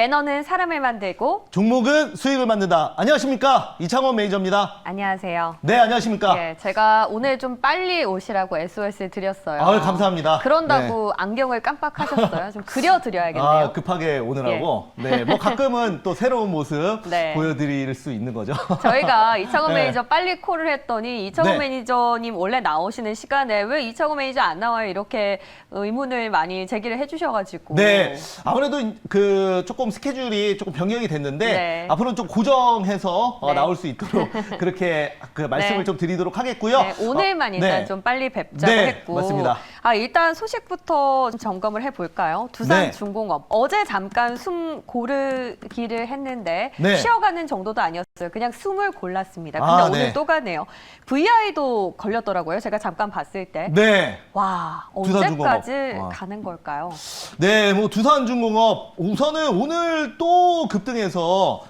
매너는 사람을 만들고 종목은 수익을 만든다. 안녕하십니까? 이창원 매니저입니다. 안녕하세요. 네, 안녕하십니까? 예, 제가 오늘 좀 빨리 오시라고 SOS를 드렸어요. 아유, 감사합니다. 그런다고 안경을 깜빡하셨어요. 좀 그려드려야겠네요. 아, 급하게 오느라고. 네, 뭐 가끔은 또 새로운 모습 네. 보여드릴 수 있는 거죠. 저희가 이창원 네. 매니저 빨리 콜을 했더니 이창원 네. 매니저님 원래 나오시는 시간에 왜 이창원 매니저 안 나와요? 이렇게 의문을 많이 제기를 해주셔가지고. 네, 아무래도 그 조금 스케줄이 조금 변경이 됐는데 네. 앞으로는 좀 고정해서 네. 나올 수 있도록 그렇게 그 말씀을 네. 좀 드리도록 하겠고요. 네, 오늘만 일단 네. 좀 빨리 뵙자고 네, 했고. 맞습니다. 일단 소식부터 좀 점검을 해볼까요? 네. 두산중공업. 어제 잠깐 숨 고르기를 했는데 네. 쉬어가는 정도도 아니었어요. 그냥 숨을 골랐습니다. 근데 오늘 네. 또 가네요. VI도 걸렸더라고요. 제가 잠깐 봤을 때. 네. 와, 두산중공업. 언제까지 와. 가는 걸까요? 네, 뭐 두산중공업 우선은 오늘 또 급등해서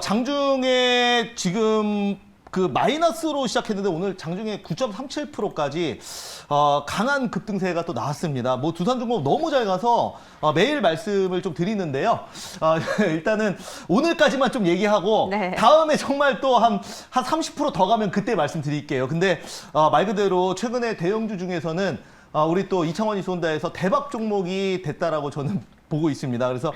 장중에 지금 그 마이너스로 시작했는데 오늘 장중에 9.37%까지 강한 급등세가 또 나왔습니다. 뭐 두산중공업 너무 잘 가서 매일 말씀을 좀 드리는데요. 일단은 오늘까지만 좀 얘기하고 네. 다음에 정말 또 한 30% 더 가면 그때 말씀드릴게요. 근데 말 그대로 최근에 대형주 중에서는 우리 또 이창원이 쏜다에서 대박 종목이 됐다라고 저는 보고 있습니다. 그래서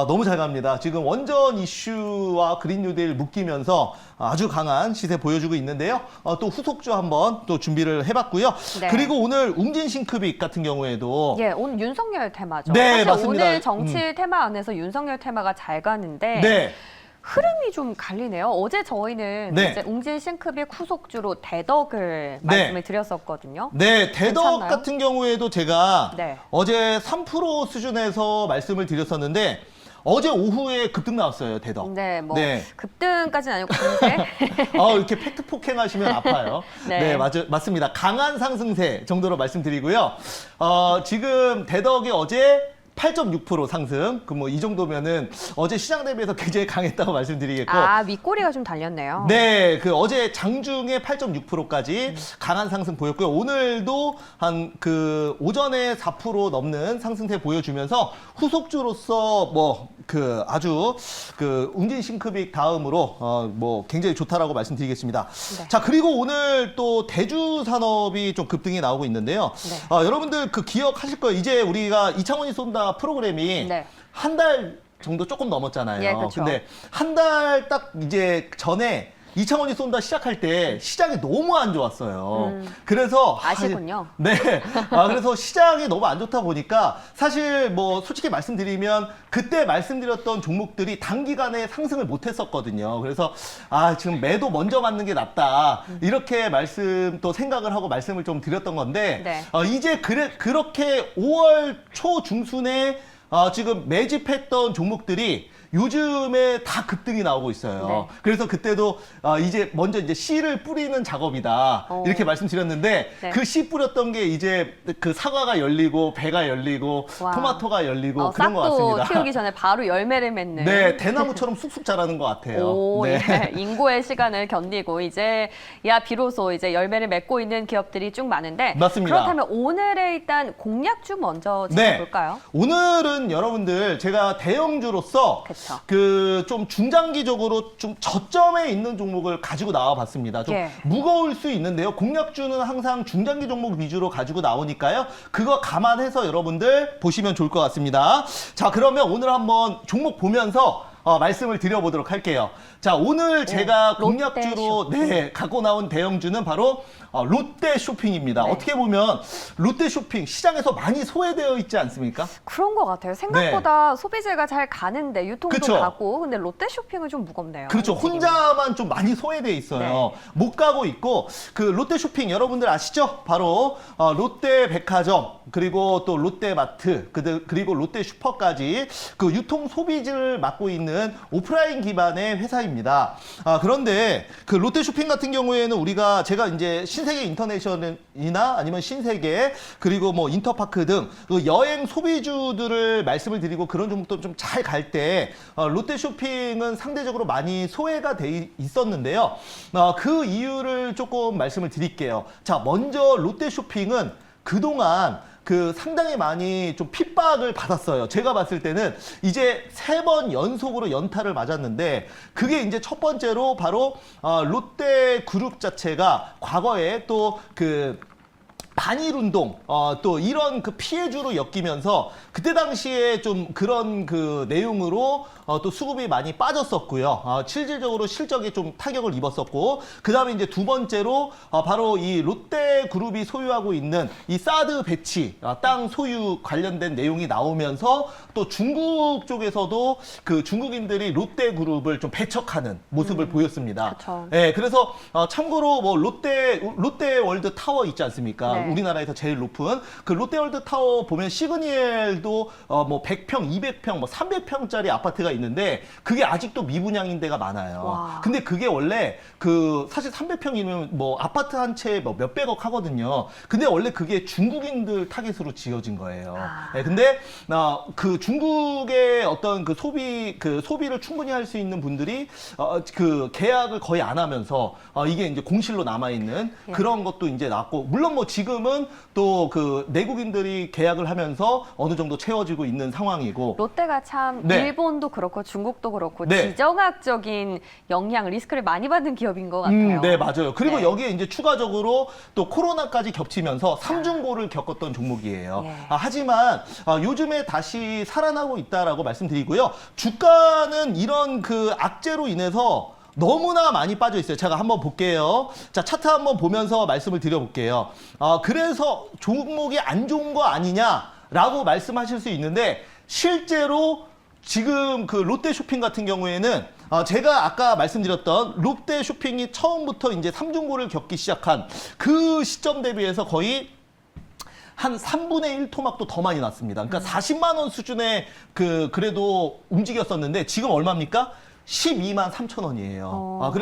너무 잘 갑니다. 지금 원전 이슈와 그린 뉴딜 묶이면서 아주 강한 시세 보여주고 있는데요. 또 후속주 한번 또 준비를 해봤고요. 네. 그리고 오늘 웅진싱크빅 같은 경우에도 예, 오늘 윤석열 테마죠. 네, 사실 맞습니다. 오늘 정치 테마 안에서 윤석열 테마가 잘 가는데 네. 흐름이 좀 갈리네요. 어제 저희는 네. 이제 웅진싱크빅 후속주로 대덕을 네. 말씀을 드렸었거든요. 네, 대덕 괜찮나요? 같은 경우에도 제가 네. 어제 3% 수준에서 말씀을 드렸었는데 어제 오후에 급등 나왔어요, 대덕. 네, 뭐 네. 급등까지는 아니고 강세. 이렇게 팩트 폭행하시면 아파요. 네. 네, 맞습니다. 강한 상승세 정도로 말씀드리고요. 지금 대덕이 어제 8.6% 상승. 그 뭐 이 정도면은 어제 시장 대비해서 굉장히 강했다고 말씀드리겠고. 윗꼬리가 좀 달렸네요. 네, 그 어제 장중에 8.6%까지 강한 상승 보였고요. 오늘도 한 그 오전에 4% 넘는 상승세 보여주면서 후속주로서 뭐 그 아주 그 웅진싱크빅 다음으로 뭐 굉장히 좋다라고 말씀드리겠습니다. 네. 자, 그리고 오늘 또 대주 산업이 좀 급등이 나오고 있는데요. 네. 여러분들 그 기억하실 거예요. 이제 우리가 이창원이 쏜다 프로그램이 네. 한 달 정도 조금 넘었잖아요. 예, 그쵸. 근데 한 달 딱 이제 전에 이창원이 쏜다 시작할 때 시장이 너무 안 좋았어요. 그래서 아시군요. 네. 그래서 시장이 너무 안 좋다 보니까 사실 뭐 솔직히 말씀드리면 그때 말씀드렸던 종목들이 단기간에 상승을 못 했었거든요. 그래서 지금 매도 먼저 맞는 게 낫다. 이렇게 또 생각을 하고 말씀을 좀 드렸던 건데 네. 이제 그렇게 5월 초 중순에 지금 매집했던 종목들이 요즘에 다 급등이 나오고 있어요. 네. 그래서 그때도 이제 먼저 이제 씨를 뿌리는 작업이다. 이렇게 말씀드렸는데 네. 그 씨 뿌렸던 게 이제 그 사과가 열리고 배가 열리고 와. 토마토가 열리고 그런 것 싹도 같습니다. 틔우기 전에 바로 열매를 맺는. 네, 대나무처럼 쑥쑥 자라는 것 같아요. 오, 네. 예. 인고의 시간을 견디고 이제 비로소 이제 열매를 맺고 있는 기업들이 쭉 많은데 맞습니다. 그렇다면 오늘의 일단 공략주 먼저 네. 짚어볼까요? 오늘은 여러분들 제가 대형주로서 그쵸. 그 좀 중장기적으로 좀 저점에 있는 종목을 가지고 나와 봤습니다. 좀 예. 무거울 수 있는데요. 공략주는 항상 중장기 종목 위주로 가지고 나오니까요. 그거 감안해서 여러분들 보시면 좋을 것 같습니다. 자, 그러면 오늘 한번 종목 보면서 말씀을 드려보도록 할게요. 자, 오늘 제가 공략주로 갖고 나온 대형주는 바로 롯데 쇼핑입니다. 네. 어떻게 보면 롯데 쇼핑 시장에서 많이 소외되어 있지 않습니까? 그런 것 같아요. 생각보다 소비재가 잘 가는데 유통도 그쵸. 가고 근데 롯데 쇼핑은 좀 무겁네요. 그렇죠. 움직임이. 혼자만 좀 많이 소외돼 있어요. 네. 못 가고 있고 그 롯데 쇼핑 여러분들 아시죠? 바로 롯데 백화점 그리고 또 롯데마트 그리고 롯데 슈퍼까지 그 유통 소비지를 맡고 있는 오프라인 기반의 회사입니다. 그런데 그 롯데 쇼핑 같은 경우에는 제가 이제 신세계 인터내셔널이나 아니면 신세계 그리고 뭐 인터파크 등 그 여행 소비주들을 말씀을 드리고 그런 종목도 좀 잘 갈 때 롯데 쇼핑은 상대적으로 많이 소외가 돼 있었는데요. 그 이유를 조금 말씀을 드릴게요. 자, 먼저 롯데 쇼핑은 그동안 그 상당히 많이 좀 핍박을 받았어요. 제가 봤을 때는 이제 3번 연속으로 연타를 맞았는데 그게 이제 첫 번째로 바로 롯데 그룹 자체가 과거에 또 그 반일 운동, 또 이런 그 피해주로 엮이면서 그때 당시에 좀 그런 그 내용으로 또 수급이 많이 빠졌었고요. 실질적으로 실적에 좀 타격을 입었었고, 그 다음에 이제 두 번째로 바로 이 롯데 그룹이 소유하고 있는 이 사드 배치, 땅 소유 관련된 내용이 나오면서 또 중국 쪽에서도 그 중국인들이 롯데 그룹을 좀 배척하는 모습을 보였습니다. 그쵸. 예, 그래서 참고로 뭐 롯데 월드 타워 있지 않습니까? 네. 우리나라에서 제일 높은 그 롯데월드 타워 보면 시그니엘도 뭐 100평, 200평, 뭐 300평짜리 아파트가 있는데 그게 아직도 미분양인 데가 많아요. 와. 근데 그게 원래 그 사실 300평이면 뭐 아파트 한 채 뭐 몇백억 하거든요. 근데 원래 그게 중국인들 타깃으로 지어진 거예요. 예, 근데 그 중국의 어떤 그 소비를 충분히 할 수 있는 분들이 그 계약을 거의 안 하면서 이게 이제 공실로 남아 있는 예. 그런 것도 이제 나왔고, 물론 뭐 지금은 또 그 내국인들이 계약을 하면서 어느 정도 채워지고 있는 상황이고. 롯데가 참 네. 일본도 그렇고 중국도 그렇고 네. 지정학적인 영향, 리스크를 많이 받는 기업인 것 같아요. 네, 맞아요. 그리고 네. 여기에 이제 추가적으로 또 코로나까지 겹치면서 삼중고를 겪었던 종목이에요. 예. 하지만 요즘에 다시 살아나고 있다라고 말씀드리고요. 주가는 이런 그 악재로 인해서 너무나 많이 빠져 있어요. 제가 한번 볼게요. 자, 차트 한번 보면서 말씀을 드려볼게요. 그래서 종목이 안 좋은 거 아니냐라고 말씀하실 수 있는데, 실제로 지금 그 롯데 쇼핑 같은 경우에는 제가 아까 말씀드렸던 롯데 쇼핑이 처음부터 이제 삼중고를 겪기 시작한 그 시점 대비해서 거의 한 3분의 1 토막도 더 많이 났습니다. 그러니까 40만 원 수준의 그래도 움직였었는데 지금 얼마입니까? 12만 3천 원이에요.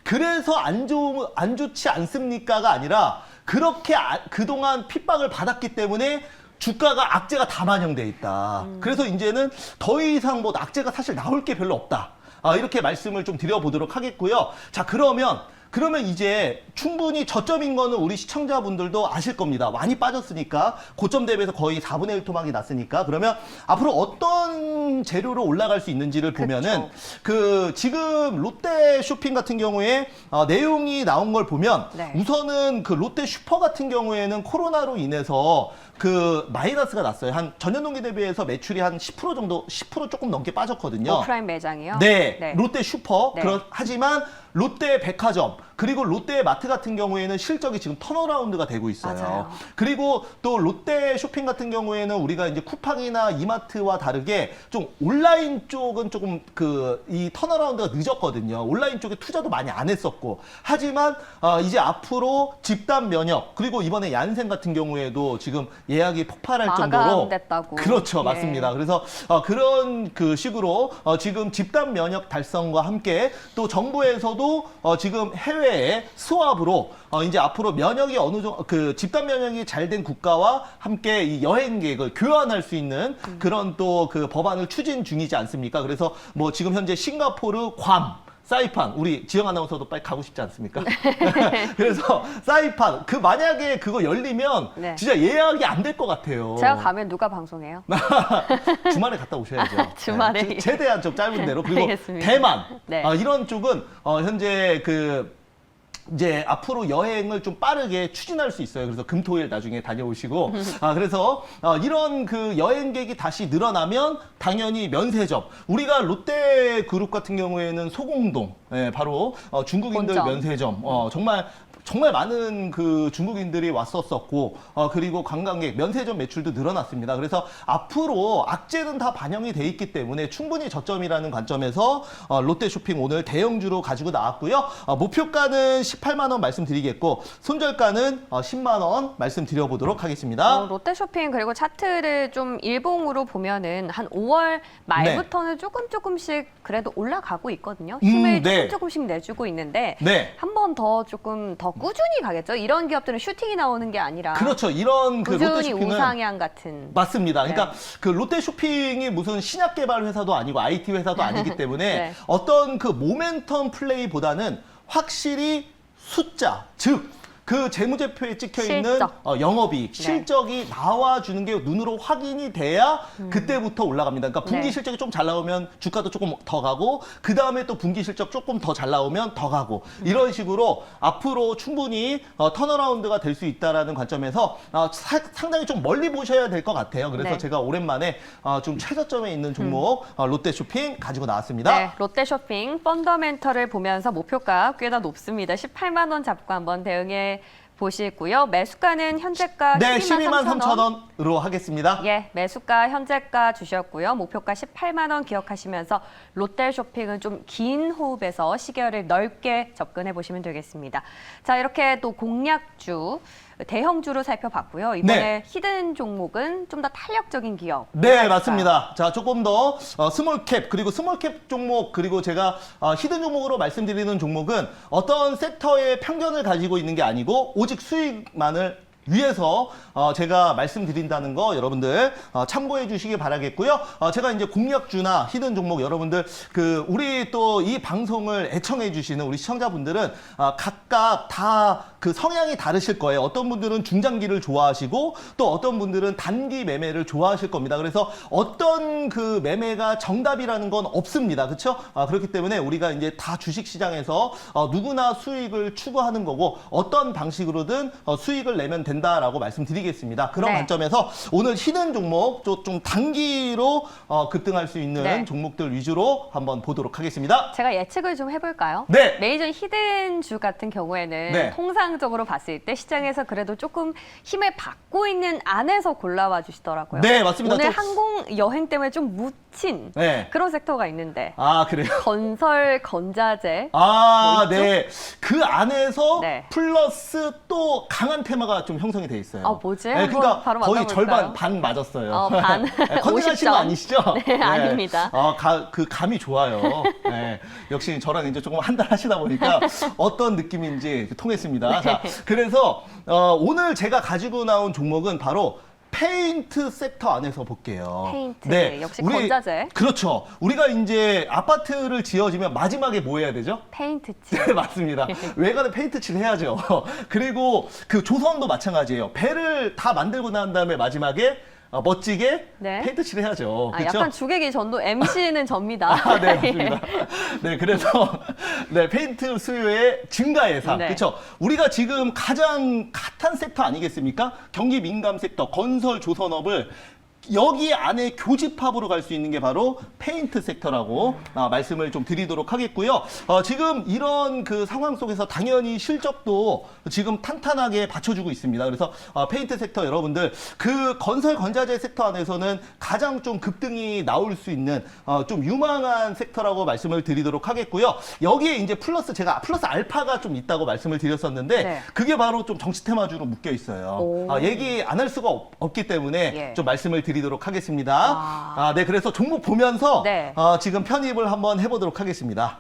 그래서 안 좋지 않습니까가 아니라 그렇게 그동안 핍박을 받았기 때문에 주가가 악재가 다 반영돼 있다. 그래서 이제는 더 이상 뭐 악재가 사실 나올 게 별로 없다. 이렇게 말씀을 좀 드려보도록 하겠고요. 자, 그러면 이제 충분히 저점인 거는 우리 시청자분들도 아실 겁니다. 많이 빠졌으니까 고점 대비해서 거의 4분의 1 토막이 났으니까. 그러면 앞으로 어떤 재료로 올라갈 수 있는지를 보면은 그 지금 롯데 쇼핑 같은 경우에 내용이 나온 걸 보면 네. 우선은 그 롯데 슈퍼 같은 경우에는 코로나로 인해서 그 마이너스가 났어요. 한 전년 동기 대비해서 매출이 한 10% 정도, 10% 조금 넘게 빠졌거든요. 오프라인 매장이요? 네, 롯데 슈퍼. 네. 하지만 롯데 백화점 그리고 롯데 마트 같은 경우에는 실적이 지금 턴어라운드가 되고 있어요. 맞아요. 그리고 또 롯데 쇼핑 같은 경우에는 우리가 이제 쿠팡이나 이마트와 다르게 좀 온라인 쪽은 조금 이 턴어라운드가 늦었거든요. 온라인 쪽에 투자도 많이 안 했었고. 하지만 이제 앞으로 집단 면역 그리고 이번에 얀센 같은 경우에도 지금 예약이 폭발할 정도로 마감됐다고. 그렇죠, 예. 맞습니다. 그래서 그런 그 식으로 지금 집단 면역 달성과 함께 또 정부에서도 지금 해외에 스왑으로 이제 앞으로 면역이 어느 정도 그 집단 면역이 잘 된 국가와 함께 이 여행 계획을 교환할 수 있는 그런 또 그 법안을 추진 중이지 않습니까? 그래서 뭐 지금 현재 싱가포르, 괌, 사이판, 우리 지영 아나운서도 빨리 가고 싶지 않습니까? 그래서 사이판, 만약에 그거 열리면 네. 진짜 예약이 안 될 것 같아요. 제가 가면 누가 방송해요? 주말에 갔다 오셔야죠. 주말에. 네, 최대한 좀 짧은 대로. 그리고 알겠습니다. 대만, 네. 이런 쪽은 현재 이제 앞으로 여행을 좀 빠르게 추진할 수 있어요. 그래서 금토일 나중에 다녀오시고. 그래서 이런 그 여행객이 다시 늘어나면 당연히 면세점. 우리가 롯데 그룹 같은 경우에는 소공동, 바로 중국인들 본점. 면세점. 정말 많은 그 중국인들이 왔었었고, 그리고 관광객, 면세점 매출도 늘어났습니다. 그래서 앞으로 악재는 다 반영이 돼 있기 때문에 충분히 저점이라는 관점에서 롯데 쇼핑 오늘 대형주로 가지고 나왔고요. 목표가는 18만 원 말씀드리겠고, 손절가는 10만 원 말씀드려보도록 하겠습니다. 롯데 쇼핑 그리고 차트를 좀 일봉으로 보면은 한 5월 말부터는 조금씩 그래도 올라가고 있거든요. 힘을 네. 조금씩 내주고 있는데 네. 한 번 더 조금 더 꾸준히 가겠죠. 이런 기업들은 슈팅이 나오는 게 아니라 그렇죠. 이런 그 롯데 꾸준히 쇼핑은 우상향 같은. 맞습니다. 그러니까 네. 그 롯데 쇼핑이 무슨 신약 개발 회사도 아니고 IT 회사도 아니기 때문에 네. 어떤 그 모멘텀 플레이보다는 확실히 숫자, 즉 그 재무제표에 찍혀 있는 실적. 영업이익, 실적이 나와주는 게 눈으로 확인이 돼야 그때부터 올라갑니다. 그러니까 분기 네. 실적이 좀 잘 나오면 주가도 조금 더 가고 그 다음에 또 분기 실적 조금 더 잘 나오면 더 가고 이런 식으로 앞으로 충분히 턴어라운드가 될 수 있다라는 관점에서 상당히 좀 멀리 보셔야 될 것 같아요. 그래서 네. 제가 오랜만에 좀 최저점에 있는 종목 롯데쇼핑 가지고 나왔습니다. 네, 롯데쇼핑 펀더멘털을 보면서 목표가 꽤나 높습니다. 18만 원 잡고 한번 대응해 보시고요. 매수가는 현재가 네, 12만 3천 원으로 하겠습니다. 예, 매수가 현재가 주셨고요. 목표가 18만 원 기억하시면서 롯데쇼핑은 좀 긴 호흡에서 시계를 넓게 접근해 보시면 되겠습니다. 자, 이렇게 또 공략주, 대형주로 살펴봤고요. 이번에 네. 히든 종목은 좀 더 탄력적인 기업. 네, 맞습니다. 자, 조금 더 스몰캡, 그리고 스몰캡 종목, 그리고 제가 히든 종목으로 말씀드리는 종목은 어떤 섹터의 편견을 가지고 있는 게 아니고 오직 수익만을 위해서 제가 말씀드린다는 거 여러분들 참고해 주시기 바라겠고요. 제가 이제 공략주나 히든 종목 여러분들 우리 또 이 방송을 애청해 주시는 우리 시청자분들은 각각 다 그 성향이 다르실 거예요. 어떤 분들은 중장기를 좋아하시고 또 어떤 분들은 단기 매매를 좋아하실 겁니다. 그래서 어떤 그 매매가 정답이라는 건 없습니다. 그렇죠? 그렇기 때문에 우리가 이제 다 주식 시장에서 누구나 수익을 추구하는 거고 어떤 방식으로든 수익을 내면 된다라고 말씀드리겠습니다. 그런 네. 관점에서 오늘 히든 종목 좀 단기로 급등할 수 있는 네. 종목들 위주로 한번 보도록 하겠습니다. 제가 예측을 좀 해볼까요? 네. 메이저 히든주 같은 경우에는 네. 통상적으로 봤을 때 시장에서 그래도 조금 힘을 받고 있는 안에서 골라와 주시더라고요. 네, 맞습니다. 오늘 좀- 항공 여행 때문에 좀 묻힌 네. 그런 섹터가 있는데 그래요? 건설, 건자재. 뭐 있죠? 네. 그 안에서 네. 플러스 또 강한 테마가 좀 형성이 돼 있어요. 뭐지? 네, 한번 그러니까 바로 거의 만나볼까요? 절반, 반 맞았어요. 반. 컨닝하신 거 50점. 아니시죠? 네, 아닙니다. 그 감이 좋아요. 네. 역시 저랑 이제 조금 한 달 하시다 보니까 어떤 느낌인지 통했습니다. 자, 그래서 오늘 제가 가지고 나온 종목은 바로 페인트 섹터 안에서 볼게요. 페인트, 역시 건자재. 그렇죠. 우리가 이제 아파트를 지어지면 마지막에 뭐 해야 되죠? 페인트칠. 네, 맞습니다. 외관에 페인트 칠 해야죠. 그리고 그 조선도 마찬가지예요. 배를 다 만들고 난 다음에 마지막에 멋지게 네. 페인트 칠 해야죠. 그렇죠? 약간 주객이 전도 MC는 접니다. 네, 맞습니다. 네, 그래서 네, 페인트 수요의 증가 예상. 네. 그렇죠. 우리가 지금 가장 핫한 섹터 아니겠습니까? 경기 민감 섹터, 건설 조선업을 여기 안에 교집합으로 갈 수 있는 게 바로 페인트 섹터라고 말씀을 좀 드리도록 하겠고요. 지금 이런 그 상황 속에서 당연히 실적도 지금 탄탄하게 받쳐주고 있습니다. 그래서 페인트 섹터 여러분들 그 건설 건자재 섹터 안에서는 가장 좀 급등이 나올 수 있는 좀 유망한 섹터라고 말씀을 드리도록 하겠고요. 여기에 이제 제가 플러스 알파가 좀 있다고 말씀을 드렸었는데 네. 그게 바로 좀 정치 테마주로 묶여 있어요. 오. 얘기 안 할 수가 없기 때문에 예. 좀 말씀을 드리도록 하겠습니다. 네, 그래서 종목 보면서 네. 지금 편입을 한번 해보도록 하겠습니다.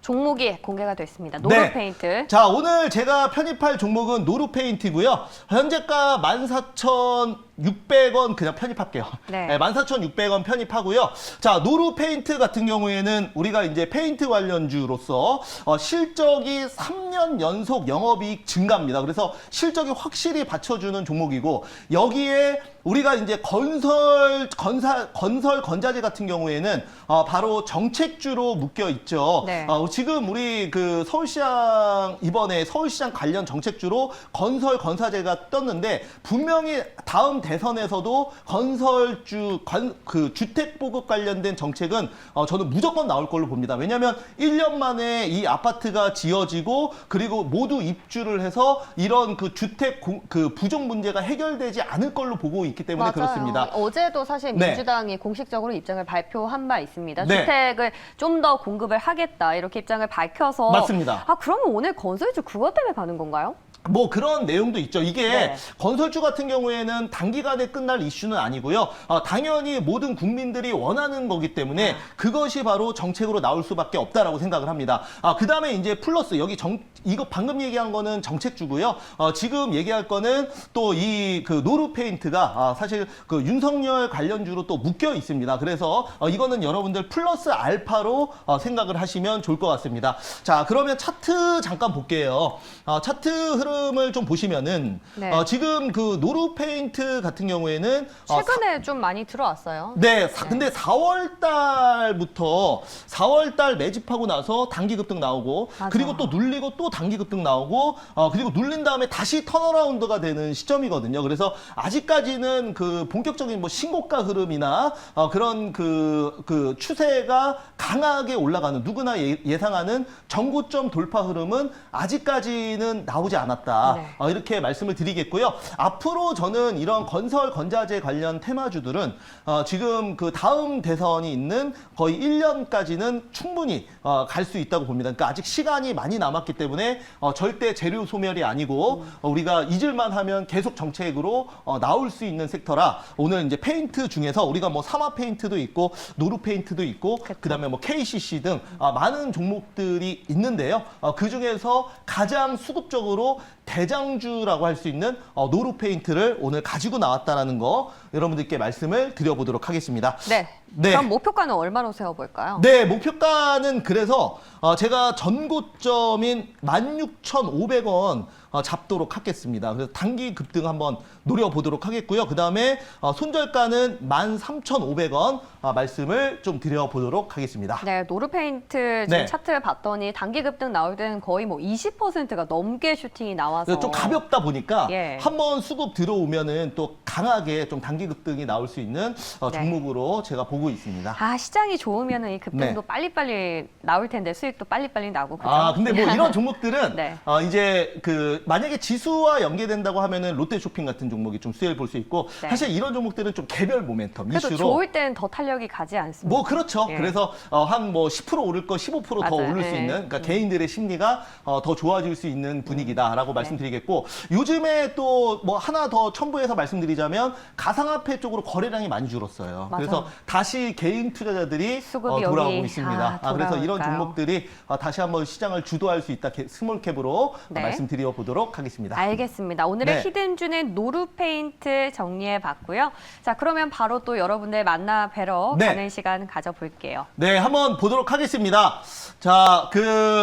종목이 공개가 됐습니다. 노루 네. 페인트. 자, 오늘 제가 편입할 종목은 노루페인트고요. 현재가 14,600원 그냥 편입할게요. 네. 네, 14,600원 편입하고요. 자, 노루페인트 같은 경우에는 우리가 이제 페인트 관련주로서 실적이 3년 연속 영업이익 증가입니다. 그래서 실적이 확실히 받쳐주는 종목이고 여기에 우리가 이제 건설 건자재 같은 경우에는 바로 정책주로 묶여 있죠. 네. 지금 우리 그 서울시장 이번에 서울시장 관련 정책주로 건설재가 떴는데 분명히 다음 대선에서도 건설주 그 주택 보급 관련된 정책은 저는 무조건 나올 걸로 봅니다. 왜냐하면 1년 만에 이 아파트가 지어지고 그리고 모두 입주를 해서 이런 그 주택 그 부족 문제가 해결되지 않을 걸로 보고 있기 때문에 그렇습니다. 어제도 사실 네. 민주당이 공식적으로 입장을 발표한 바 있습니다. 네. 주택을 좀 더 공급을 하겠다 이렇게 입장을 밝혀서 맞습니다. 그러면 오늘 건설주 그것 때문에 가는 건가요? 뭐 그런 내용도 있죠. 이게 네. 건설주 같은 경우에는 단기간에 끝날 이슈는 아니고요. 당연히 모든 국민들이 원하는 거기 때문에 그것이 바로 정책으로 나올 수밖에 없다라고 생각을 합니다. 그 다음에 이제 플러스 여기 이거 방금 얘기한 거는 정책주고요. 지금 얘기할 거는 또 이 그 노루페인트가 사실 그 윤석열 관련주로 또 묶여 있습니다. 그래서 이거는 여러분들 플러스 알파로 생각을 하시면 좋을 것 같습니다. 자, 그러면 차트 잠깐 볼게요. 차트 흐름 흐름을 좀 보시면은 네. 지금 그 노루페인트 같은 경우에는 최근에 좀 많이 들어왔어요. 네, 근데 4월 달부터 4월 달 매집하고 나서 단기 급등 나오고 맞아. 그리고 또 눌리고 또 단기 급등 나오고 그리고 눌린 다음에 다시 턴어라운드가 되는 시점이거든요. 그래서 아직까지는 그 본격적인 뭐 신고가 흐름이나 그런 그 추세가 강하게 올라가는 누구나 예상하는 전고점 돌파 흐름은 아직까지는 나오지 않았다. 네. 이렇게 말씀을 드리겠고요. 앞으로 저는 이런 건설 건자재 관련 테마주들은 지금 그 다음 대선이 있는 거의 1년까지는 충분히 갈 수 있다고 봅니다. 그러니까 아직 시간이 많이 남았기 때문에 절대 재료 소멸이 아니고 우리가 잊을만 하면 계속 정책으로 나올 수 있는 섹터라 오늘 이제 페인트 중에서 우리가 뭐 사마 페인트도 있고 노루 페인트도 있고 그다음에 뭐 KCC 등 많은 종목들이 있는데요. 그 중에서 가장 수급적으로 대장주라고 할 수 있는 노루 페인트를 오늘 가지고 나왔다라는 거 여러분들께 말씀을 드려보도록 하겠습니다. 네. 네. 그럼 목표가는 얼마로 세워볼까요? 네, 목표가는 그래서 제가 전고점인 16,500원 잡도록 하겠습니다. 그래서 단기 급등 한번 노려보도록 하겠고요. 그 다음에 손절가는 13,500원 말씀을 좀 드려보도록 하겠습니다. 네, 노루페인트 지금 네. 차트를 봤더니 단기 급등 나올 때는 거의 뭐 20%가 넘게 슈팅이 나와서 좀 가볍다 보니까 예. 한번 수급 들어오면은 또 강하게 좀 단기 급등이 나올 수 있는 종목으로 제가 보고 있습니다. 시장이 좋으면은 이 급등도 네. 빨리빨리 나올 텐데 수익도 빨리빨리 나고 그죠? 근데 뭐 이런 종목들은 네. 이제 그 만약에 지수와 연계된다고 하면은 롯데쇼핑 같은 종목이 좀 수혜를 볼 수 있고 네. 사실 이런 종목들은 좀 개별 모멘텀 그래도 이슈로 좋을 때는 더 탄력이 가지 않습니까? 뭐 그렇죠. 예. 그래서 한 뭐 10% 오를 거 15% 더 맞아요. 오를 수 예. 있는 그러니까 개인들의 심리가 더 좋아질 수 있는 분위기다라고 네. 말씀드리겠고 요즘에 또 뭐 하나 더 첨부해서 말씀드리자면 가상화폐 쪽으로 거래량이 많이 줄었어요. 맞아요. 그래서 다시 개인 투자자들이 수급이 돌아오고 여기, 있습니다. 그래서 이런 돌아올까요? 종목들이 다시 한번 시장을 주도할 수 있다 스몰캡으로 네. 말씀드려 보도록 하겠습니다. 알겠습니다. 오늘의 네. 히든준의 노루페인트 정리해봤고요. 자, 그러면 바로 또 여러분들 만나 뵈러 네. 가는 시간 가져볼게요. 네, 한번 보도록 하겠습니다. 자,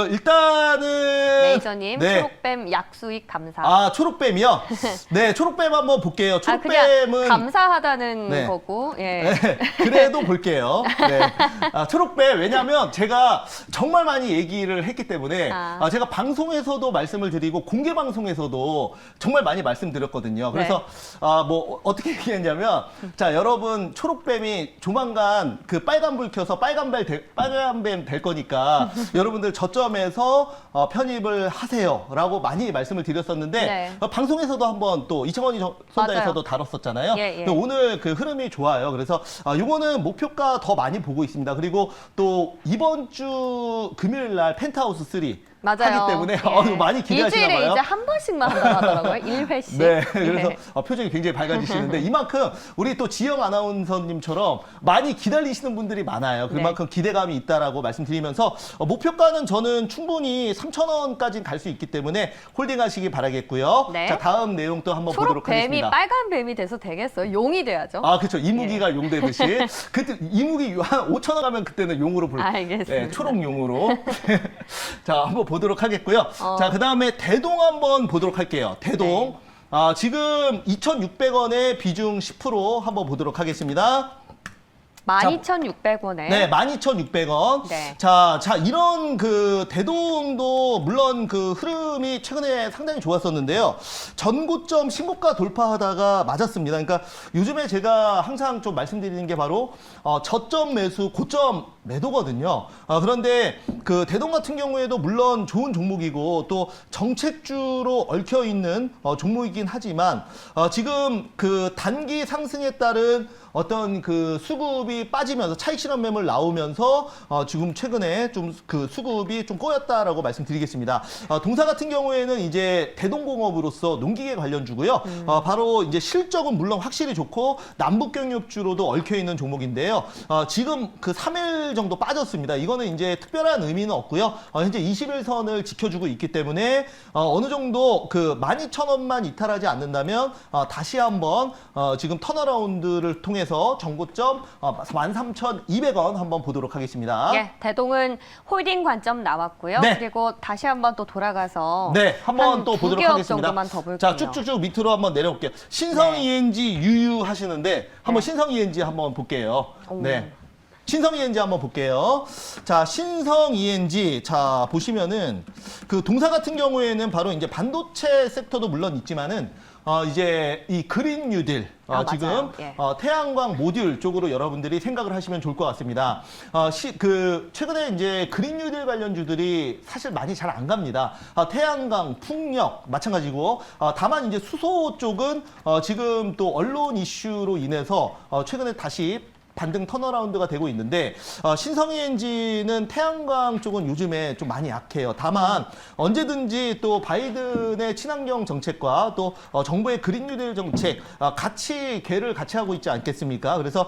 일단은 메이저님, 네. 초록뱀 약수익 감사. 초록뱀이요? 네, 초록뱀 한번 볼게요. 그냥 초록뱀은 감사하다는 네. 거고. 예. 네, 그래도 볼게요. 네. 초록뱀 왜냐하면 제가 정말 많이 얘기를 했기 때문에 제가 방송에서도 말씀을 드리고 공개 방송에서도 정말 많이 말씀드렸거든요. 그래서 뭐 어떻게 얘기했냐면 자 여러분 초록뱀이 조만간 그 빨간불 켜서 빨간뱀 될 거니까 여러분들 저점에서 편입을 하세요라고 많이 말씀을 드렸었는데 네. 방송에서도 한번 또 이창원이 손자에서도 다뤘었잖아요. 예, 예. 근데 오늘 그 흐름이 좋아요. 그래서 요거는 목표가 더 많이 보고 있습니다. 그리고 또 이번 주 금요일 날 펜트하우스 3 맞아요. 하기 때문에 예. 많이 기대하시나 일주일에 봐요. 이제 한 번씩만 한다고 하더라고요. 1회씩. 네, 그래서 표정이 굉장히 밝아지시는데 이만큼 우리 또 지영 아나운서님처럼 많이 기다리시는 분들이 많아요. 그만큼 기대감이 있다라고 말씀드리면서 목표가는 저는 충분히 3,000원까지 갈 수 있기 때문에 홀딩하시기 바라겠고요. 네. 자, 다음 내용 또 한번 보도록 초록뱀이 하겠습니다. 빨간 뱀이 돼서 되겠어요? 용이 돼야죠. 그렇죠. 이무기가 용 되듯이 그때 이무기 한 5,000원 하면 그때는 용으로 알겠습니다. 네, 초록용으로. 자, 한번 보도록 하겠고요. 자, 그다음에 대동 한번 보도록 할게요. 대동. 네. 지금 2,600원에 비중 10% 한번 보도록 하겠습니다. 12,600원에. 네, 12,600원. 네. 자, 이런 그 대동도 물론 그 흐름이 최근에 상당히 좋았었는데요. 전고점 신고가 돌파하다가 맞았습니다. 그러니까 요즘에 제가 항상 좀 말씀드리는 게 바로 저점 매수, 고점 매도거든요. 그런데 그 대동 같은 경우에도 물론 좋은 종목이고 또 정책주로 얽혀 있는 종목이긴 하지만 지금 그 단기 상승에 따른 어떤 그 수급이 빠지면서 차익 실현 매물 나오면서 지금 최근에 좀 그 수급이 좀 꼬였다라고 말씀드리겠습니다. 동사 같은 경우에는 이제 대동공업으로서 농기계 관련주고요. 바로 이제 실적은 물론 확실히 좋고 남북 경협주로도 얽혀 있는 종목인데요. 지금 그 3일 10일 정도 빠졌습니다. 이거는 이제 특별한 의미는 없고요. 현재 21선을 지켜주고 있기 때문에 어느 정도 그 12,000원만 이탈하지 않는다면 다시 한번 지금 턴어라운드를 통해서 정고점 13,200원 한번 보도록 하겠습니다. 예, 대동은 홀딩 관점 나왔고요. 네. 그리고 다시 한번 또 돌아가서 네, 한번 또 두 보도록 개업 하겠습니다. 정도만 더 볼게요. 자, 쭉쭉쭉 밑으로 한번 내려볼게요. 신성 네. ENG 유유 하시는데 한번 네. 신성 ENG 한번 볼게요. 오. 네. 신성 ENG 한번 볼게요. 자, 신성 ENG. 자, 보시면은 그 동사 같은 경우에는 바로 이제 반도체 섹터도 물론 있지만은 이제 이 그린 뉴딜 지금 맞아요. 예. 태양광 모듈 쪽으로 여러분들이 생각을 하시면 좋을 것 같습니다. 최근에 이제 그린 뉴딜 관련주들이 사실 많이 잘 안 갑니다. 태양광, 풍력 마찬가지고 다만 이제 수소 쪽은 지금 또 언론 이슈로 인해서 최근에 다시 반등 턴어라운드가 되고 있는데 신성 ENG는 태양광 쪽은 요즘에 좀 많이 약해요. 다만 언제든지 또 바이든의 친환경 정책과 또 정부의 그린 뉴딜 정책 같이 궤를 같이 하고 있지 않겠습니까? 그래서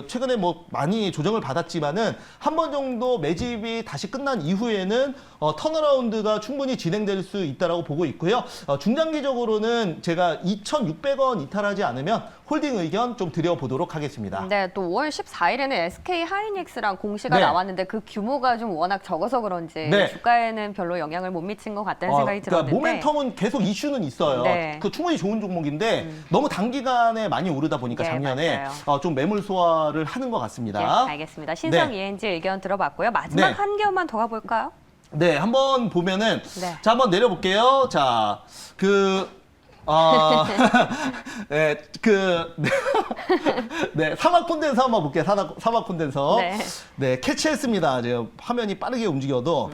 최근에 뭐 많이 조정을 받았지만은 한 번 정도 매집이 다시 끝난 이후에는 턴어라운드가 충분히 진행될 수 있다라고 보고 있고요. 중장기적으로는 제가 2,600원 이탈하지 않으면 홀딩 의견 좀 드려보도록 하겠습니다. 네, 또 5월 14일에는 SK 하이닉스랑 공시가 네. 나왔는데 그 규모가 좀 워낙 적어서 그런지 네. 주가에는 별로 영향을 못 미친 것 같다는 생각이 그러니까 들었는데 모멘텀은 계속 이슈는 있어요. 네. 그 충분히 좋은 종목인데 너무 단기간에 많이 오르다 보니까 네, 작년에 맞아요. 좀 매물 소화를 하는 것 예, 같습니다. 알겠습니다. 신성 네. ENG 의견 들어봤고요. 마지막 네. 한 개만 더 가볼까요? 네, 한번 보면은 네. 자 한번 내려볼게요. 자, 네, 사막 콘덴서 한번 볼게요. 사막 콘덴서. 네. 네, 캐치했습니다. 지금 화면이 빠르게 움직여도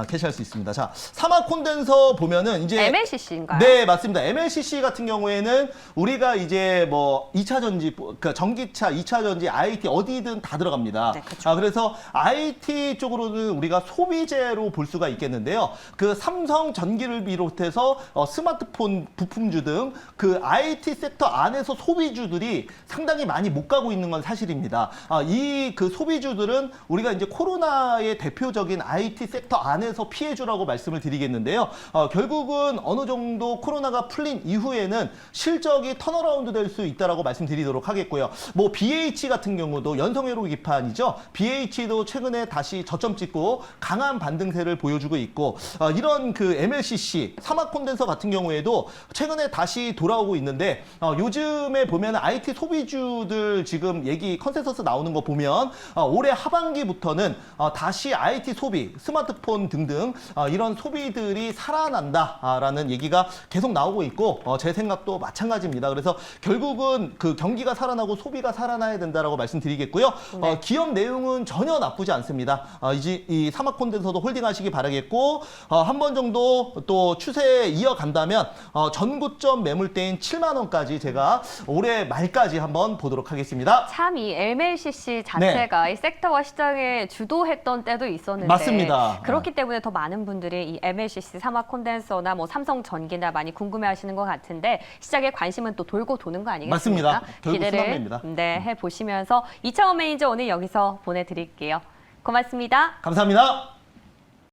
캐치할 수 있습니다. 자, 사막 콘덴서 보면은 이제 MLCC인가요? 네, 맞습니다. MLCC 같은 경우에는 우리가 이제 뭐 2차 전지, 그러니까 전기차, 2차 전지, IT 어디든 다 들어갑니다. 네, 그쵸. 그래서 IT 쪽으로는 우리가 소비재로 볼 수가 있겠는데요. 그 삼성 전기를 비롯해서 스마트폰 부품주 등 그 IT 섹터 안에서 소비주들이 상당히 많이 못 가고 있는 건 사실입니다. 이 그 소비주들은 우리가 이제 코로나의 대표적인 IT 섹터 안에서 피해주라고 말씀을 드리겠는데요. 결국은 어느 정도 코로나가 풀린 이후에는 실적이 턴어라운드 될 수 있다라고 말씀드리도록 하겠고요. 뭐 BH 같은 경우도 연성회로 기판이죠. BH도 최근에 다시 저점 찍고 강한 반등세를 보여주고 있고 이런 그 MLCC 사막 콘덴서 같은 경우에도 최근에 다시 돌아오고 있는데 요즘에 보면 IT 소비주들 지금 얘기 컨센서스 나오는 거 보면 올해 하반기부터는 다시 IT 소비, 스마트폰 등등 이런 소비들이 살아난다라는 얘기가 계속 나오고 있고 제 생각도 마찬가지입니다. 그래서 결국은 그 경기가 살아나고 소비가 살아나야 된다라고 말씀드리겠고요. 네. 기업 내용은 전혀 나쁘지 않습니다. 이제 이 사막 콘덴서도 홀딩하시기 바라겠고 한 번 정도 또 추세 이어간다면 전고점 매물대인 7만 원까지 제가 올해 말까지 한번 보도록 하겠습니다. 참 이 MLCC 자체가 이 섹터와 시장에 주도했던 때도 있었는데 맞습니다. 그렇기 때문에 더 많은 분들이 이 MLCC 사막 콘덴서나 뭐 삼성 전기나 많이 궁금해하시는 것 같은데 시장에 관심은 또 돌고 도는 거 아니겠습니까? 맞습니다. 결국 기대를 순환매입니다. 네, 해보시면서 이창원 매니저 오늘 여기서 보내드릴게요. 고맙습니다. 감사합니다.